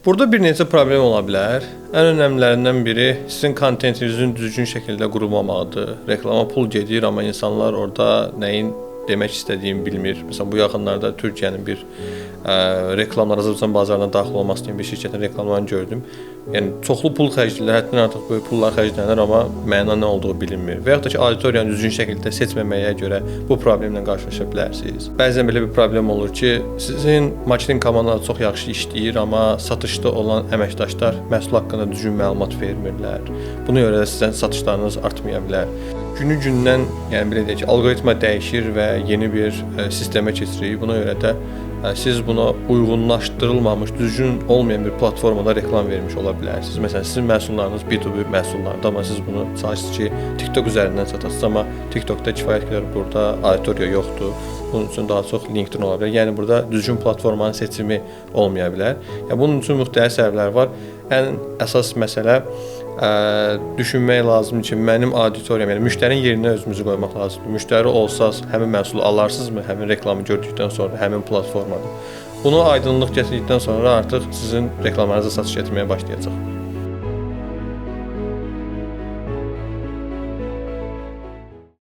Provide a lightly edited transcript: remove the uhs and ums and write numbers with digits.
Burada bir neçə problem ola bilər. Ən önəmlərindən biri sizin kontentinizin düzgün şəkildə qurulmamağıdır. Reklama pul gedir, amma insanlar orada nəyin demək istədiyini bilmir. Məsələn, bu yaxınlarda Türkiyənin bir reklamlar Azərbaycan bazarına daxil olmaq istəyən bir şirkətin reklamlarını gördüm. Yəni çoxlu pul xərcləyirlər, həddindən artıq böyük pullar xərclənir, amma məna nə olduğu bilinmir. Və yaxud da ki, auditoriyanı düzgün şəkildə seçməməyə görə bu problemlə qarşılaşa bilərsiniz. Bəzən belə bir problem olur ki, sizin marketinq komandanız çox yaxşı işləyir, amma satışda olan əməkdaşlar məhsul haqqında düzgün məlumat vermirlər. Buna görə də sizin satışlarınız artmaya bilər. Günü-gündən, yəni belə deyək ki, alqoritma dəyişir və yeni bir sistemə keçirik. Buna görə də siz buna uyğunlaşdırılmamış, düzgün olmayan bir platformada reklam vermiş ola bilərsiniz. Məsələn, sizin məhsullarınız B2B məhsullardır, amma siz bunu çalışırsınız ki, TikTok üzərindən satasınız, amma TikTokda kifayət qədər burada auditoriya yoxdur. Bunun üçün daha çox LinkedIn ola bilər. Yəni burada düzgün platformanın seçimi olmaya bilər. Yəni bunun üçün müxtəlif səbəblər var. Ən əsas məsələ düşünmək lazımdır ki, mənim auditoriyam, yəni müştərinin yerinə özünüzü qoymaq lazımdır. Müştəri olsaz, həmin məhsulu alarsınızmı, həmin reklamı gördükdən sonra, həmin platformada. Bunu aydınlıq gətirdikdən sonra artıq sizin reklamlarınıza satış etməyə başlayacaq.